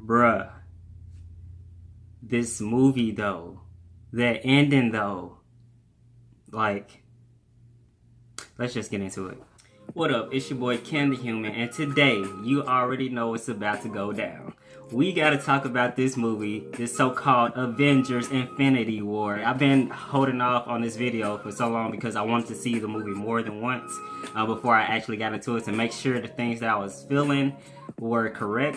Bruh, this movie though, the ending though, like, let's just get into it. What up, it's your boy Ken the Human, and today, you already know what's about to go down. We gotta talk about this movie, this so-called Avengers Infinity War. I've been holding off on this video for so long because I wanted to see the movie more than once before I actually got into it to make sure the things that I was feeling were correct.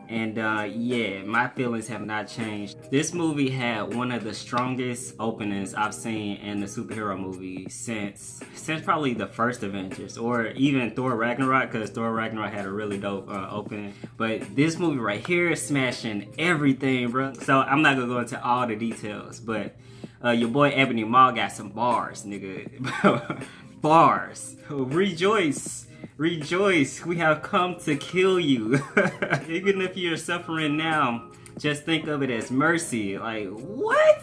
And yeah, my feelings have not changed. This movie had one of the strongest openings I've seen in the superhero movie since probably the first Avengers, or even Thor Ragnarok, because Thor Ragnarok had a really dope opening. But this movie right here is smashing everything, bro. So I'm not gonna go into all the details, but your boy Ebony Maw got some bars, nigga. Bars. Rejoice. Rejoice, we have come to kill you. Even if you're suffering now, just think of it as mercy. Like, what?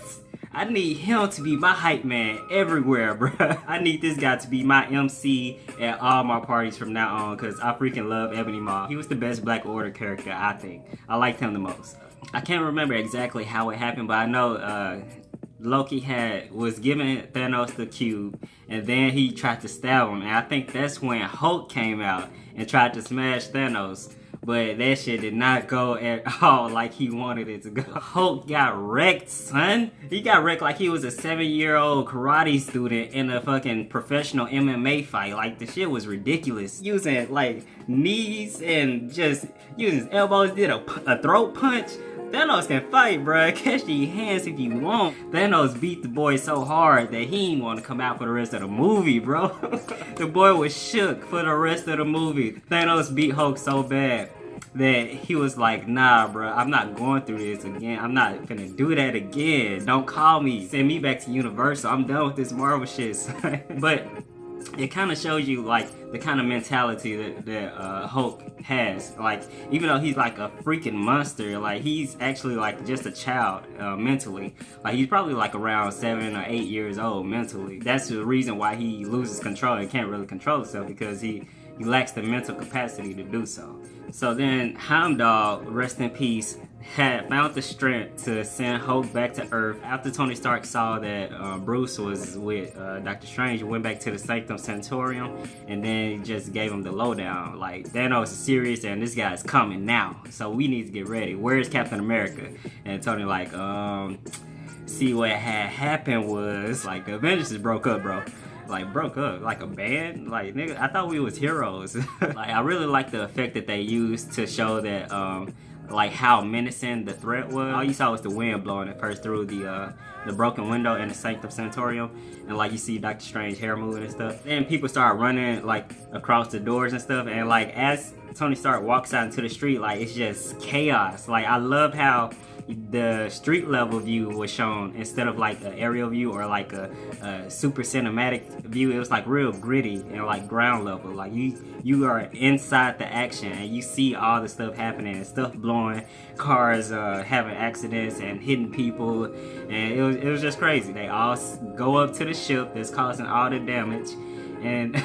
I need him to be my hype man everywhere, bruh. I need this guy to be my MC at all my parties from now on, because I freaking love Ebony Maw. He was the best Black Order character, I think. I liked him the most. I can't remember exactly how it happened, but I know Loki was giving Thanos the cube, and then he tried to stab him, and I think that's when Hulk came out and tried to smash Thanos, but that shit did not go at all like he wanted it to go. Hulk got wrecked, son. He got wrecked like he was a 7-year-old karate student in a fucking professional MMA fight. Like, the shit was ridiculous. Using like knees and just using his elbows, did a throat punch. Thanos can fight, bruh. Catch these hands if you want. Thanos beat the boy so hard that he didn't want to come out for the rest of the movie, bro. The boy was shook for the rest of the movie. Thanos beat Hulk so bad that he was like, nah, bruh, I'm not going through this again. I'm not finna do that again. Don't call me. Send me back to Universal. I'm done with this Marvel shit, son. But it kind of shows you like the kind of mentality that Hulk has. Like, even though he's like a freaking monster, like he's actually like just a child mentally. Like, he's probably like around 7 or 8 years old mentally. That's the reason why he loses control and can't really control himself, because he lacks the mental capacity to do so. So then Heimdall, rest in peace, had found the strength to send Hulk back to Earth. After Tony Stark saw that Bruce was with Doctor Strange, he went back to the Sanctum Sanctorum, and then he just gave him the lowdown. Like, Thanos is serious and this guy's coming now, so we need to get ready. Where's Captain America? And Tony like, see, what had happened was, like, the Avengers broke up, bro. Like, broke up like a band. Like, nigga, I thought we was heroes. Like, I really like the effect that they used to show that like how menacing the threat was. All you saw was the wind blowing at first through the broken window in the Sanctum Sanctorum, and like you see Doctor Strange hair moving and stuff. Then people start running like across the doors and stuff, and like as Tony Stark walks out into the street, like it's just chaos. Like, I love how the street level view was shown instead of like an aerial view or like a super cinematic view. It was like real gritty and like ground level. Like you are inside the action and you see all the stuff happening and stuff blowing, cars having accidents and hitting people, and it was just crazy. They all go up to the ship that's causing all the damage, and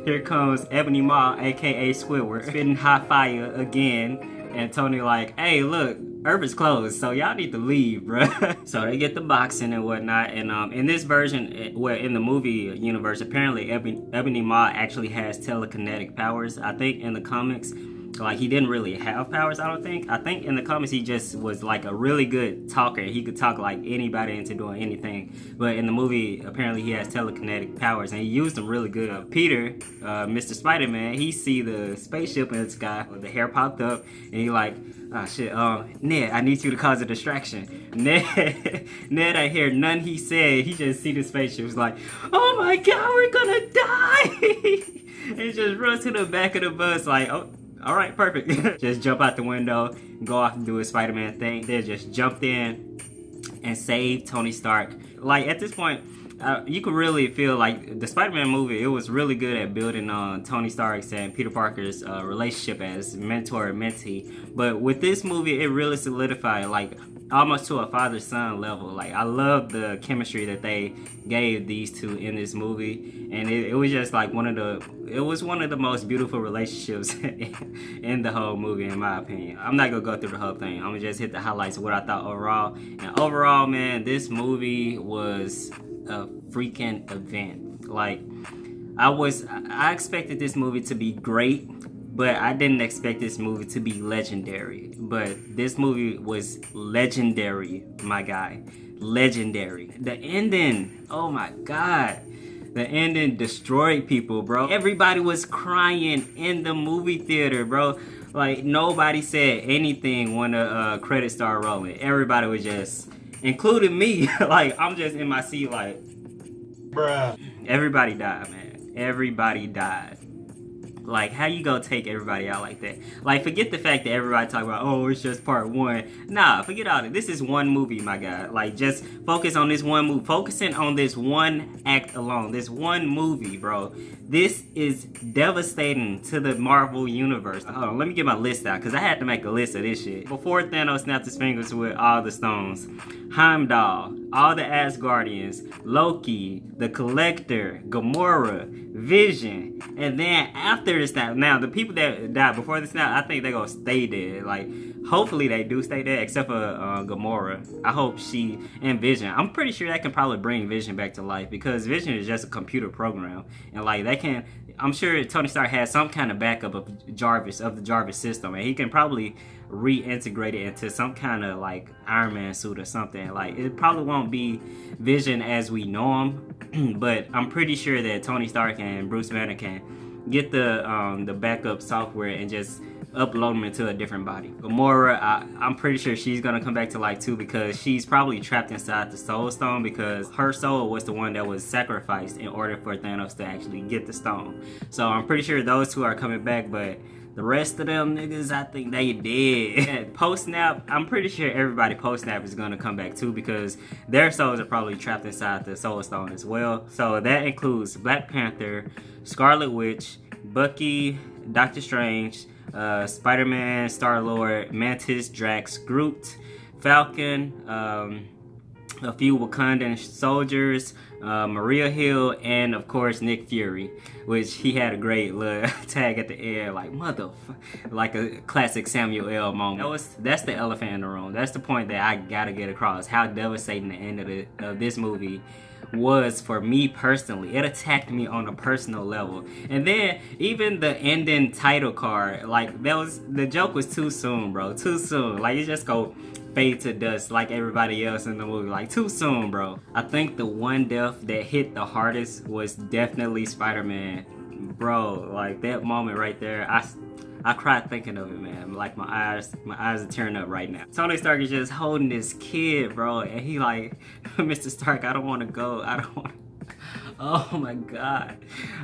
here comes Ebony Maw, aka Squidward, spitting hot fire again. And Tony like, hey, look, Earth is closed, so y'all need to leave, bruh. So they get the boxing and whatnot. And in this version, well, in the movie universe, apparently Ebony Maw actually has telekinetic powers. I think in the comics, like, he didn't really have powers, I don't think. I think in the comics he just was like a really good talker. He could talk like anybody into doing anything. But in the movie, apparently he has telekinetic powers, and he used them really good. Peter, Mr. Spider-Man, he see the spaceship in the sky, the hair popped up, and he like, oh shit, Ned, I need you to cause a distraction. Ned ain't hear none he said. He just see the spaceship. He was like, oh my god, we're gonna die. And he just runs to the back of the bus like, oh, alright, perfect. Just jump out the window, go off and do his Spider-Man thing. They just jumped in and saved Tony Stark. Like, at this point, you could really feel like the Spider-Man movie, it was really good at building on Tony Stark's and Peter Parker's relationship as mentor and mentee. But with this movie, it really solidified like almost to a father-son level. Like, I love the chemistry that they gave these two in this movie, and it was just like one of the most beautiful relationships in the whole movie, in my opinion. I'm not gonna go through the whole thing. I'm gonna just hit the highlights of what I thought overall. And overall, man, this movie was a freaking event. Like, I expected this movie to be great, but I didn't expect this movie to be legendary. But this movie was legendary, my guy. Legendary. The ending, oh my God. The ending destroyed people, bro. Everybody was crying in the movie theater, bro. Like, nobody said anything when the credits started rolling. Everybody was just, including me, like, I'm just in my seat like, bruh. Everybody died, man. Everybody died. Like, how you gonna take everybody out like that? Like, forget the fact that everybody talk about, oh, it's just part one. Nah, forget all that. This is one movie, my guy. Like, just focus on this one movie. Focusing on this one act alone. This one movie, bro. This is devastating to the Marvel Universe. Hold on, let me get my list out, because I had to make a list of this shit. Before Thanos snapped his fingers with all the stones, Heimdall, all the Asgardians, Loki, the Collector, Gamora, Vision, and then after the snap, now the people that died before the snap, I think they're gonna stay dead. Like, hopefully they do stay dead, except for Gamora. I hope she and Vision. I'm pretty sure that can probably bring Vision back to life, because Vision is just a computer program, and like they can. I'm sure Tony Stark has some kind of backup of Jarvis, of the Jarvis system, and he can probably reintegrate it into some kind of like Iron Man suit or something. Like, it probably won't be Vision as we know him, but I'm pretty sure that Tony Stark and Bruce Banner can get the backup software and just upload them into a different body. Gamora, I'm pretty sure she's gonna come back to life too, because she's probably trapped inside the Soul Stone, because her soul was the one that was sacrificed in order for Thanos to actually get the stone. So I'm pretty sure those two are coming back, but the rest of them niggas, I think they did. Post-snap, I'm pretty sure everybody post-snap is gonna come back too, because their souls are probably trapped inside the Soul Stone as well. So that includes Black Panther, Scarlet Witch, Bucky, Doctor Strange, Spider-Man, Star-Lord, Mantis, Drax, Groot, Falcon, a few Wakandan soldiers, Maria Hill, and of course Nick Fury, which he had a great little tag at the end, like like a classic Samuel L. moment. That's the elephant in the room. That's the point that I gotta get across. How devastating the end of this movie was for me personally. It attacked me on a personal level. And then even the ending title card, like, the joke was too soon, bro. Too soon. Like, you just go fade to dust like everybody else in the movie. Like, too soon, bro. I think the one death that hit the hardest was definitely Spider-Man. Bro, like, that moment right there, I cried thinking of it, man. Like, my eyes are tearing up right now. Tony Stark is just holding this kid, bro, and he like, Mr. Stark, I don't want to go. I don't want. Oh my God,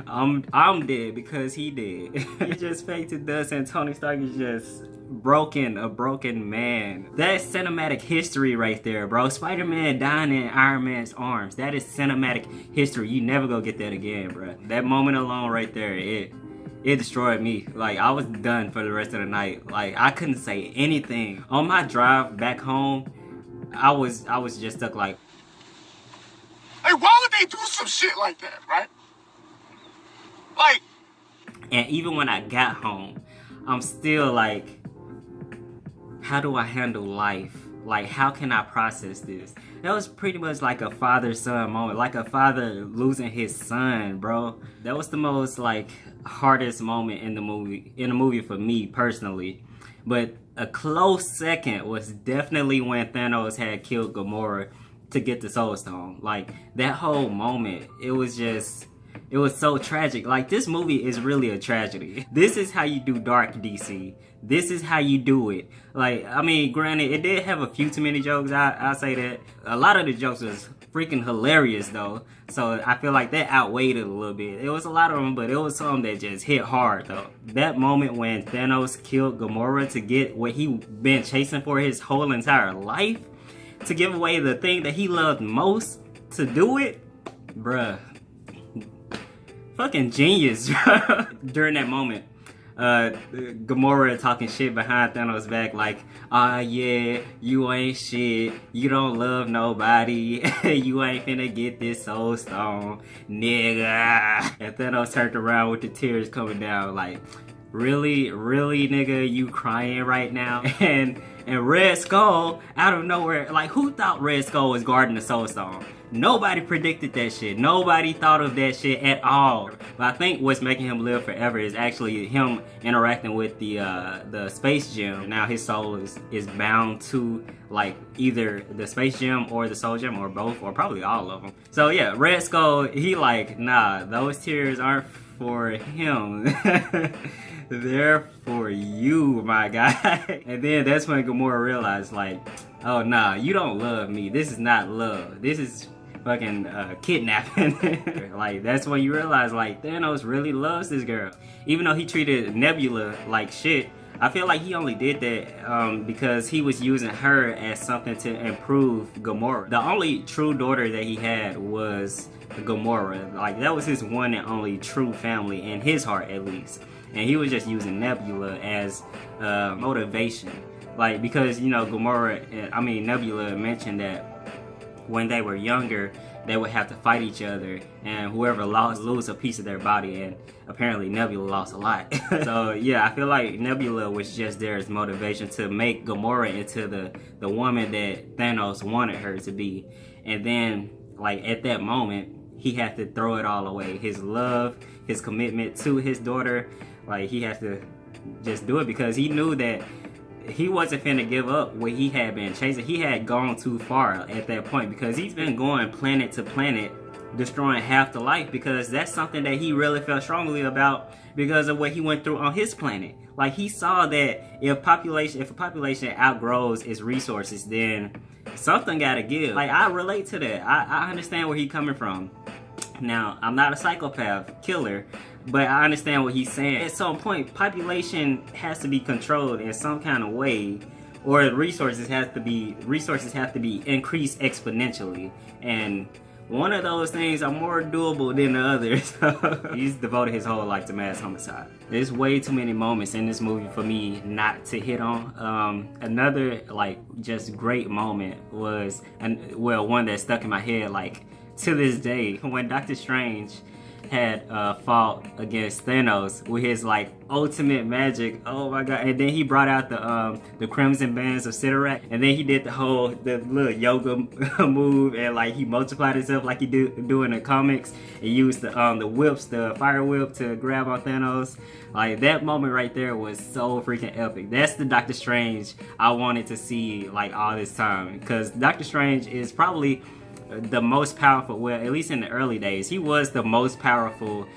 I'm dead because he did. He just faked to dust, and Tony Stark is just a broken man. That's cinematic history right there, bro. Spider-Man dying in Iron Man's arms. That is cinematic history. You never go get that again, bro. That moment alone right there, it destroyed me. Like, I was done for the rest of the night. Like, I couldn't say anything. On my drive back home, I was just stuck like, hey, why would they do some shit like that, right? Like, and even when I got home, I'm still like, how do I handle life? Like, how can I process this? That was pretty much like a father-son moment, like a father losing his son, bro. That was the most like hardest moment in the movie for me personally. But a close second was definitely when Thanos had killed Gamora to get the Soul Stone. Like, that whole moment, it was so tragic. Like, this movie is really a tragedy. This is how you do dark, DC. This is how you do it. Like, I mean, granted, it did have a few too many jokes. I'll say that. A lot of the jokes was freaking hilarious, though. So I feel like that outweighed it a little bit. It was a lot of them, but it was some that just hit hard, though. That moment when Thanos killed Gamora to get what he been chasing for his whole entire life, to give away the thing that he loved most, to do it, bruh. Fucking genius. During that moment, Gamora talking shit behind Thanos' back, like, ah, yeah, you ain't shit, you don't love nobody, you ain't finna get this soul stone, nigga. And Thanos turned around with the tears coming down, like, really, nigga, you crying right now? And Red Skull, out of nowhere, like, who thought Red Skull was guarding the soul stone? Nobody predicted that shit. Nobody thought of that shit at all. But I think what's making him live forever is actually him interacting with the space gem. Now his soul is bound to like either the space gem or the soul gem or both or probably all of them. So yeah, Red Skull, he like, nah, those tears aren't for him. They're for you, my guy. And then that's when Gamora realized, like, oh nah, you don't love me. This is not love. This is fucking kidnapping. Like, that's when you realize, like, Thanos really loves this girl. Even though he treated Nebula like shit, I feel like he only did that because he was using her as something to improve Gamora. The only true daughter that he had was Gamora. Like, that was his one and only true family, in his heart at least. And he was just using Nebula as motivation. Like, because, you know, Nebula mentioned that when they were younger, they would have to fight each other, and whoever lost lose a piece of their body, and apparently Nebula lost a lot. So yeah, I feel like Nebula was just there as motivation to make Gamora into the woman that Thanos wanted her to be. And then, like, at that moment, he had to throw it all away. His love, his commitment to his daughter, like, he has to just do it because he knew that he wasn't finna give up what he had been chasing. He had gone too far at that point because he's been going planet to planet, destroying half the life, because that's something that he really felt strongly about because of what he went through on his planet. Like, he saw that if a population outgrows its resources, then something gotta give. Like, I relate to that. I understand where he's coming from. Now, I'm not a psychopath killer, but I understand what he's saying. At some point, population has to be controlled in some kind of way, or resources have to be increased exponentially. And one of those things are more doable than the others. He's devoted his whole life to mass homicide. There's way too many moments in this movie for me not to hit on. Another, like, just great moment was, one that stuck in my head, like, to this day, when Doctor Strange had fought against Thanos with his, like, ultimate magic. Oh my god. And then he brought out the Crimson Bands of Sidorak, and then he did the little yoga move, and like he multiplied himself like he do in the comics, and used the whips, the fire whip, to grab on Thanos. Like, that moment right there was so freaking epic. That's the Doctor Strange I wanted to see, like, all this time, because Doctor Strange is probably the most powerful, well, at least in the early days, he was the most powerful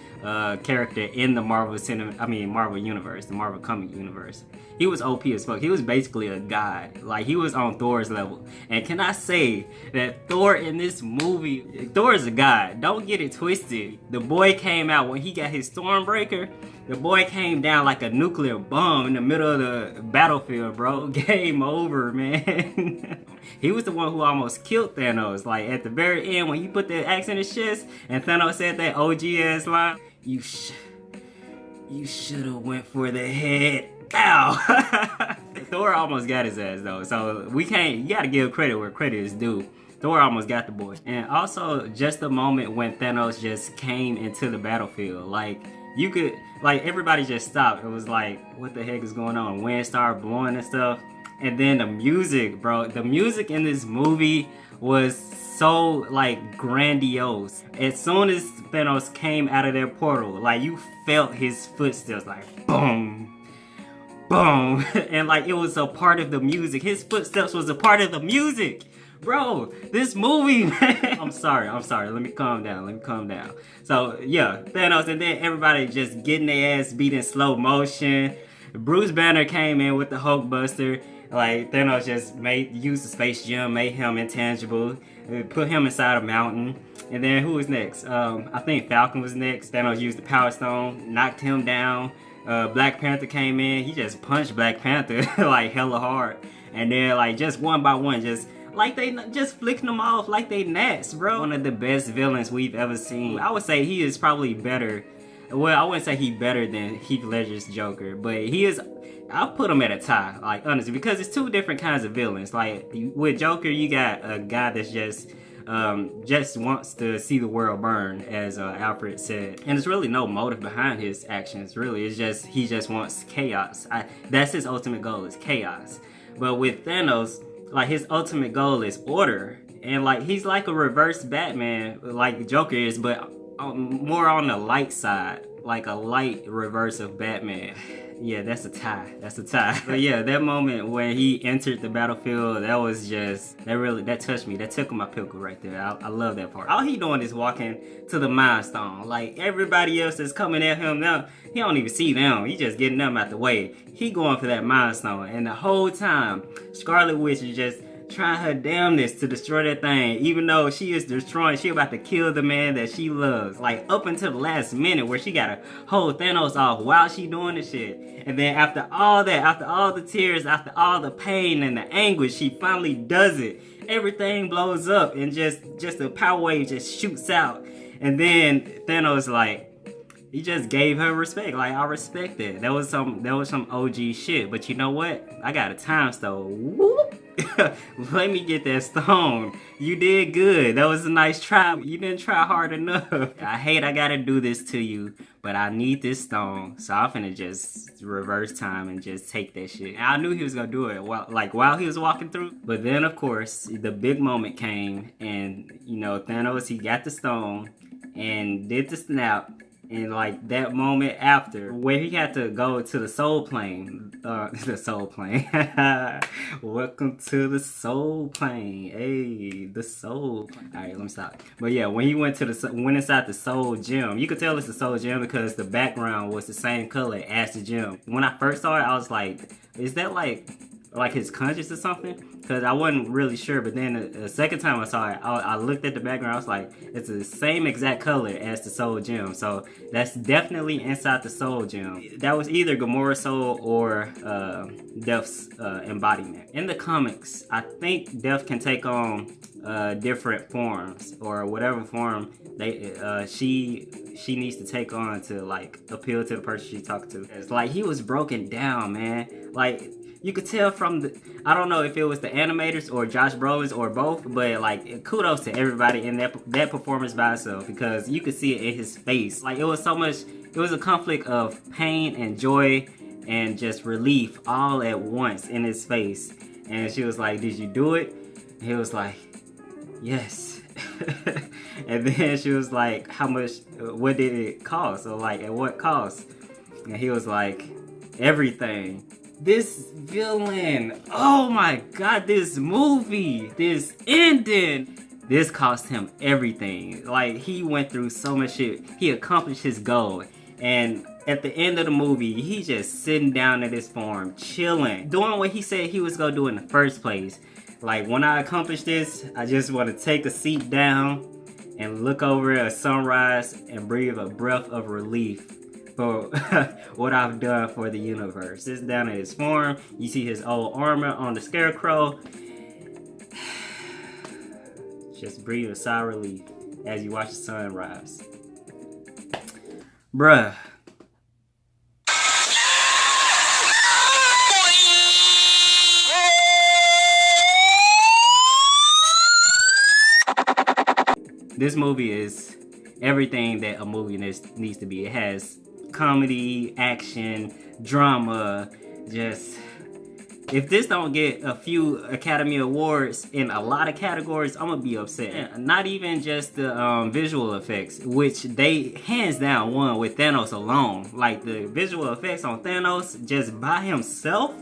character in the Marvel universe, the Marvel comic universe. He was OP as fuck. He was basically a god. Like, he was on Thor's level. And can I say that Thor in this movie, Thor is a god. Don't get it twisted. The boy came out when he got his Stormbreaker. The boy came down like a nuclear bomb in the middle of the battlefield, bro. Game over, man. He was the one who almost killed Thanos. Like, at the very end, when he put the axe in his chest and Thanos said that OG ass line, you should have went for the head. Ow! Thor almost got his ass though, so you gotta give credit where credit is due. Thor almost got the boy. And also, just the moment when Thanos just came into the battlefield, like, you could, like, everybody just stopped. It was like, what the heck is going on? Wind started blowing and stuff. And then the music, bro, the music in this movie was so, like, grandiose. As soon as Thanos came out of their portal, like, you felt his footsteps, like, boom, boom. And, like, it was a part of the music. His footsteps was a part of the music. Bro, this movie, man. I'm sorry. Let me calm down. So, yeah, Thanos, and then everybody just getting their ass beat in slow motion. Bruce Banner came in with the Hulkbuster. Like, Thanos just used the space gem, made him intangible, put him inside a mountain. And then who was next? I think Falcon was next. Thanos used the Power Stone, knocked him down. Black Panther came in. He just punched Black Panther like hella hard. And then, like, just one by one, just flicking them off like they gnats, bro. One of the best villains we've ever seen. I would say he is probably better Well, I wouldn't say he better than Heath Ledger's Joker, but he is. I'll put him at a tie, like honestly, because it's two different kinds of villains. Like with Joker, you got a guy that's just wants to see the world burn, as Alfred said, and there's really no motive behind his actions. Really, it's just he just wants chaos. That's his ultimate goal, is chaos. But with Thanos, like his ultimate goal is order, and like he's like a reverse Batman, like Joker is, but more on the light side, like a light reverse of Batman. Yeah, that's a tie. That's a tie. But yeah, that moment when he entered the battlefield, that was just, that touched me. That tickled my pickle right there. I love that part. All he doing is walking to the Mind Stone. Like everybody else is coming at him now, he don't even see them. He just getting them out the way. He going for that Mind Stone, and the whole time, Scarlet Witch is just trying her damnness to destroy that thing, even though she is destroying, she about to kill the man that she loves, like up until the last minute where she gotta hold Thanos off while she doing the shit. And then after all that, after all the tears, after all the pain and the anguish, she finally does it. Everything blows up and just a power wave just shoots out. And then Thanos like, he just gave her respect. Like, I respect that. That was some OG shit. But you know what? I got a time stone. Whoop. Let me get that stone. You did good. That was a nice try. You didn't try hard enough. I hate I gotta do this to you, but I need this stone. So I'm finna just reverse time and just take that shit. And I knew he was gonna do it while he was walking through. But then, of course, the big moment came, and you know, Thanos, he got the stone and did the snap. And like that moment after, where he had to go to the soul plane, the soul plane. Welcome to the soul plane. Hey, the soul. All right, let me stop. But yeah, when he went inside the soul gem, you could tell it's the soul gem because the background was the same color as the gem. When I first saw it, I was like, is that like his conscience or something? Because I wasn't really sure. But then the second time I saw it, I looked at the background. I was like, it's the same exact color as the soul gem. So that's definitely inside the soul gem. That was either Gamora's soul or Death's embodiment. In the comics, I think Death can take on different forms, or whatever form she needs to take on to like appeal to the person she's talking to. It's like he was broken down, man. Like, you could tell from I don't know if it was the animators or Josh Brolin's or both, but like kudos to everybody in that performance by itself, because you could see it in his face. Like it was a conflict of pain and joy and just relief all at once in his face. And she was like, "Did you do it?" And he was like, "Yes." And then she was like, "How much? What did it cost? Or like at what cost?" And he was like, "Everything." This villain, oh my god, this movie, this ending, this cost him everything. Like, he went through so much shit. He accomplished his goal. And at the end of the movie, he just sitting down at his farm, chilling, doing what he said he was gonna do in the first place. Like, when I accomplish this, I just want to take a seat down and look over a sunrise and breathe a breath of relief for what I've done for the universe. This down at his farm, you see his old armor on the scarecrow. Just breathe a sigh of relief as you watch the sun rise. Bruh. This movie is everything that a movie needs to be. It has comedy, action, drama. Just, if this don't get a few Academy Awards in a lot of categories, I'm gonna be upset. Not even just the visual effects, which they hands down won with Thanos alone. Like, the visual effects on Thanos just by himself,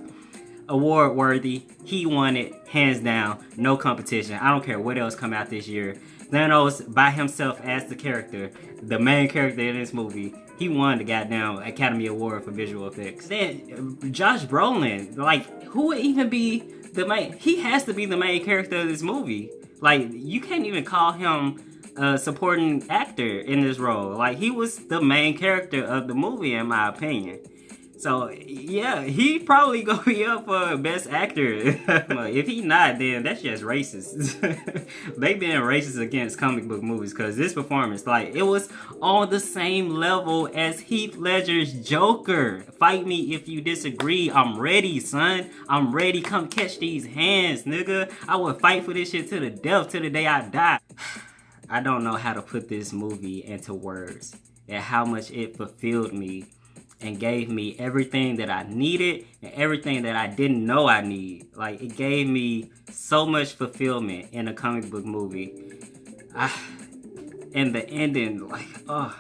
award worthy. He won it hands down, no competition. I don't care what else come out this year. Thanos by himself as the character, the main character in this movie, he won the goddamn Academy Award for visual effects. Then Josh Brolin, like, who would even be the main? He has to be the main character of this movie. Like, you can't even call him a supporting actor in this role. Like, he was the main character of the movie, in my opinion. So yeah, he probably gonna be up for best actor. If he not, then that's just racist. They been racist against comic book movies because this performance, like, it was on the same level as Heath Ledger's Joker. Fight me if you disagree. I'm ready, son. I'm ready. Come catch these hands, nigga. I would fight for this shit to the death, to the day I die. I don't know how to put this movie into words and how much it fulfilled me and gave me everything that I needed and everything that I didn't know I need. Like, it gave me so much fulfillment in a comic book movie. And the ending, like, oh,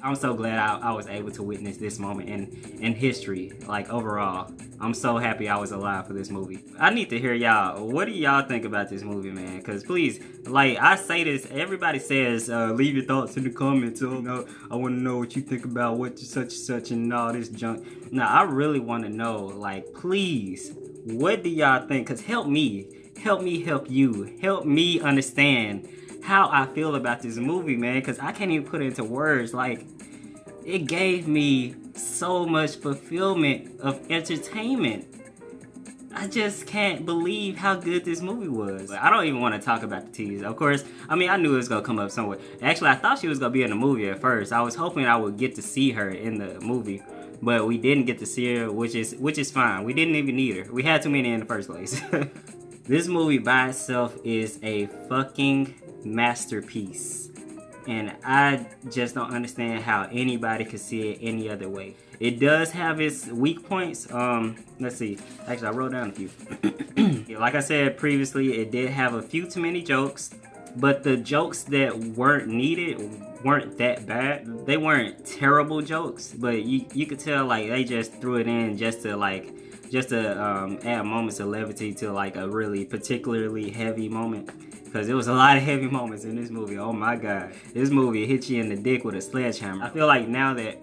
I'm so glad I was able to witness this moment in history. Like, overall, I'm so happy I was alive for this movie. I need to hear y'all. What do y'all think about this movie, man? Because please, like, I say this, everybody says, leave your thoughts in the comments. Oh, no, I want to know what you think about what such and such and all this junk. Now, I really want to know, like, please, what do y'all think? Because help me help you. Help me understand how I feel about this movie, man, because I can't even put it into words. Like, it gave me so much fulfillment of entertainment. I just can't believe how good this movie was. I don't even want to talk about the tease. Of course, I mean, I knew it was going to come up somewhere. Actually, I thought she was going to be in the movie at first. I was hoping I would get to see her in the movie, but we didn't get to see her, which is fine. We didn't even need her. We had too many in the first place. This movie by itself is a fucking masterpiece, and I just don't understand how anybody could see it any other way. It does have its weak points. Let's see. Actually, I wrote down a few. Like I said previously, it did have a few too many jokes, but the jokes that weren't needed weren't that bad. They weren't terrible jokes, but you could tell, like, they just threw it in just to add moments of levity to, like, a really particularly heavy moment. Because there was a lot of heavy moments in this movie. Oh my god. This movie hit you in the dick with a sledgehammer. I feel like now that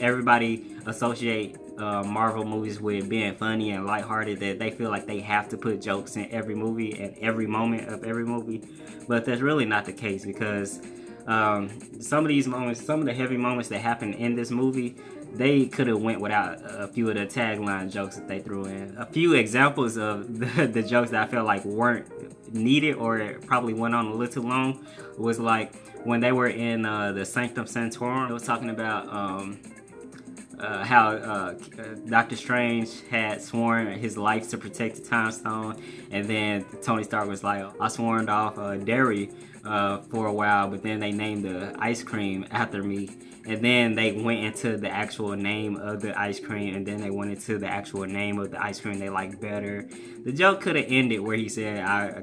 everybody associate Marvel movies with being funny and lighthearted, that they feel like they have to put jokes in every movie and every moment of every movie. But that's really not the case, because some of these moments, some of the heavy moments that happen in this movie, they could have went without a few of the tagline jokes that they threw in. A few examples of the jokes that I felt like weren't needed or probably went on a little too long was like when they were in the Sanctum Sanctorum. It was talking about how Doctor Strange had sworn his life to protect the Time Stone, and then Tony Stark was like, I sworn off dairy for a while, but then they named the ice cream after me. And then they went into the actual name of the ice cream, and then they went into the actual name of the ice cream they liked better. The joke could have ended where he said, I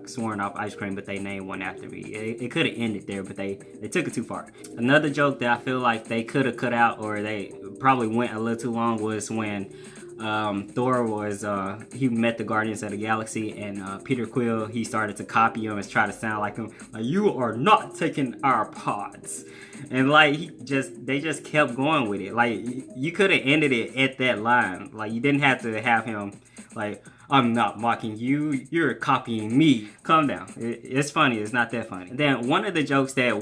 sworn off ice cream, but they named one after me. It could have ended there, but they took it too far. Another joke that I feel like they could have cut out, or they probably went a little too long, was when Thor was he met the Guardians of the Galaxy, and Peter Quill, he started to copy him and try to sound like him, like, you are not taking our pods. And like they just kept going with it. Like, you could have ended it at that line. Like, you didn't have to have him like, I'm not mocking you, you're copying me. Calm down. It's funny. It's not that funny. And then one of the jokes that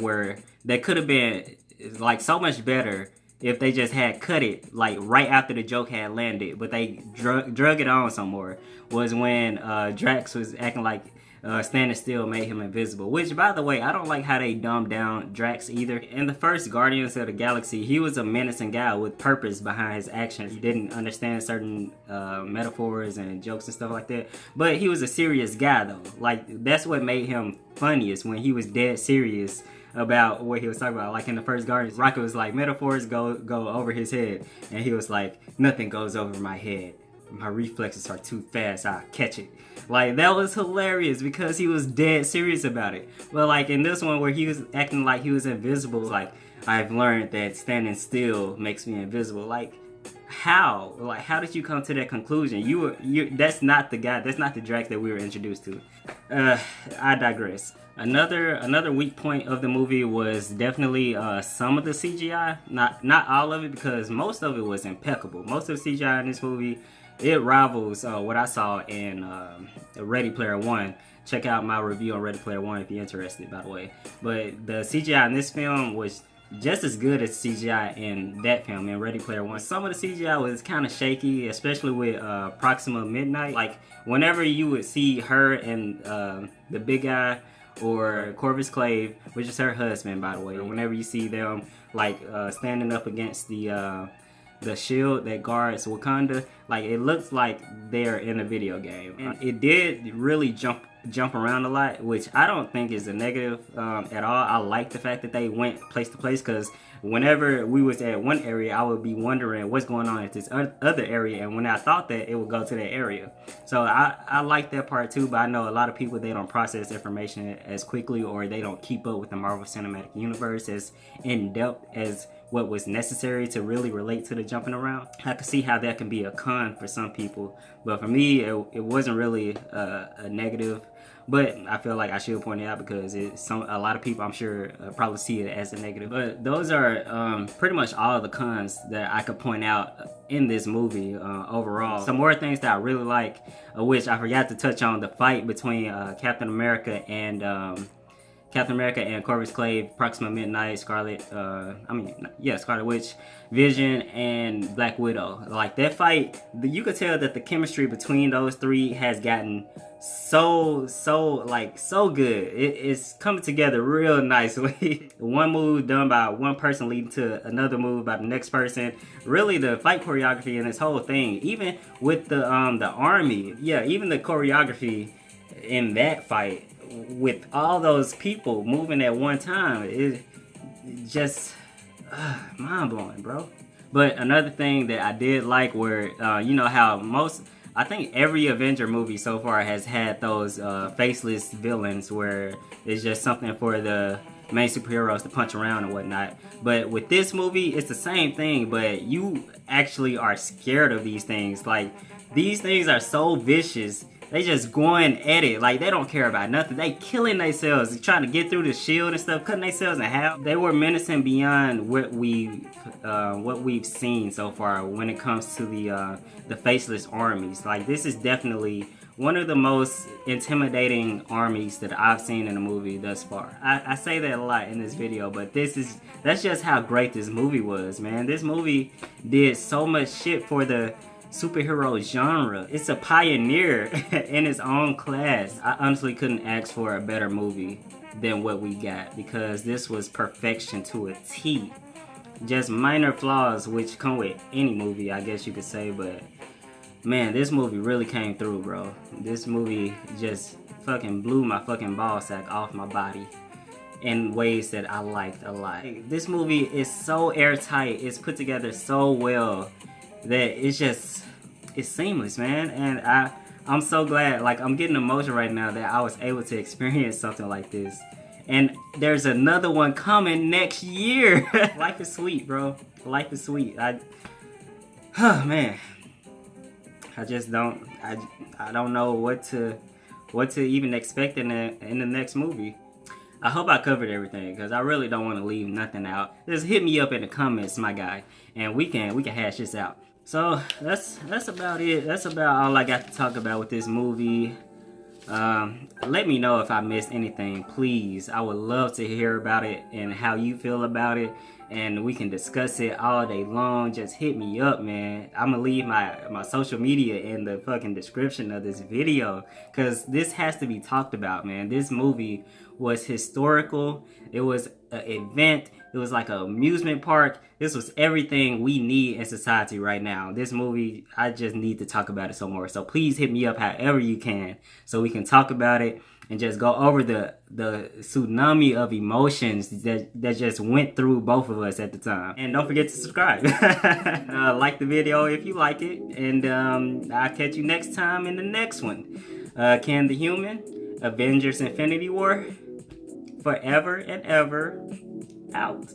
could have been like so much better if they just had cut it like right after the joke had landed, but they drug it on some more, was when Drax was acting like standing still made him invisible. Which, by the way, I don't like how they dumbed down Drax either. In the first Guardians of the Galaxy, he was a menacing guy with purpose behind his actions. He didn't understand certain metaphors and jokes and stuff like that, but he was a serious guy though. Like, that's what made him funniest, when he was dead serious about what he was talking about. Like in the first Guardians, Rocket was like, metaphors go over his head, and he was like, nothing goes over my head. My reflexes are too fast, I'll catch it. Like, that was hilarious because he was dead serious about it. But like in this one where he was acting like he was invisible, like, I've learned that standing still makes me invisible. Like, how? Like, how did you come to that conclusion? That's not the guy, that's not the Drax that we were introduced to. I digress. Another weak point of the movie was definitely some of the CGI. Not all of it, because most of it was impeccable. Most of the CGI in this movie, it rivals what I saw in Ready Player One. Check out my review on Ready Player One if you're interested, by the way. But the CGI in this film was just as good as CGI in that film, in Ready Player One. Some of the CGI was kind of shaky, especially with Proxima Midnight. Like, whenever you would see her and the big guy, or Corvus Clave, which is her husband, by the way, whenever you see them, like, standing up against the shield that guards Wakanda, like, it looks like they're in a video game. And it did really jump around a lot, which I don't think is a negative at all. I like the fact that they went place to place, because whenever we was at one area, I would be wondering what's going on at this other area, and when I thought that, it would go to that area. So I like that part too, but I know a lot of people, they don't process information as quickly, or they don't keep up with the Marvel Cinematic Universe as in depth as what was necessary to really relate to the jumping around. I can see how that can be a con for some people, but for me, it wasn't really a negative. But I feel like I should point it out, because a lot of people, I'm sure, probably see it as a negative. But those are pretty much all the cons that I could point out in this movie overall. Some more things that I really like, which I forgot to touch on, the fight between Captain America and Corvus Clave, Proxima Midnight, Scarlet Witch, Vision, and Black Widow. Like, that fight, you could tell that the chemistry between those three has gotten so good. It's coming together real nicely. One move done by one person leading to another move by the next person. Really, the fight choreography in this whole thing, even with the army, even the choreography in that fight, with all those people moving at one time, it just mind-blowing, bro. But another thing that I did like were, you know how I think every Avenger movie so far has had those faceless villains where it's just something for the main superheroes to punch around and whatnot. But with this movie, it's the same thing, but you actually are scared of these things. Like, these things are so vicious. They just going at it. Like, they don't care about nothing. They killing themselves, trying to get through the shield and stuff, cutting themselves in half. They were menacing beyond what we've seen so far when it comes to the faceless armies. Like, this is definitely one of the most intimidating armies that I've seen in a movie thus far. I say that a lot in this video, but that's just how great this movie was, man. This movie did so much shit for the superhero genre. It's a pioneer in its own class. I honestly couldn't ask for a better movie than what we got, because this was perfection to a T. Just minor flaws which come with any movie, I guess you could say, but man, this movie really came through, bro. This movie just fucking blew my fucking ball sack off my body in ways that I liked a lot. This movie is so airtight, it's put together so well that it's seamless, man. And I'm so glad, like, I'm getting emotional right now that I was able to experience something like this. And there's another one coming next year. Life is sweet, bro. Life is sweet. Man, I just don't know what to even expect in the next movie. I hope I covered everything, because I really don't want to leave nothing out. Just hit me up in the comments, my guy, and we can hash this out. So that's about it. That's about all I got to talk about with this movie. Let me know if I missed anything, please. I would love to hear about it and how you feel about it, and we can discuss it all day long. Just hit me up, man. I'm gonna leave my social media in the fucking description of this video, because this has to be talked about, man. This movie was historical. It was an event. It was like an amusement park. This was everything we need in society right now. This movie, I just need to talk about it some more. So please hit me up however you can, so we can talk about it and just go over the tsunami of emotions that just went through both of us at the time. And don't forget to subscribe. Like the video if you like it. And I'll catch you next time in the next one. Can the Human, Avengers Infinity War, forever and ever, out.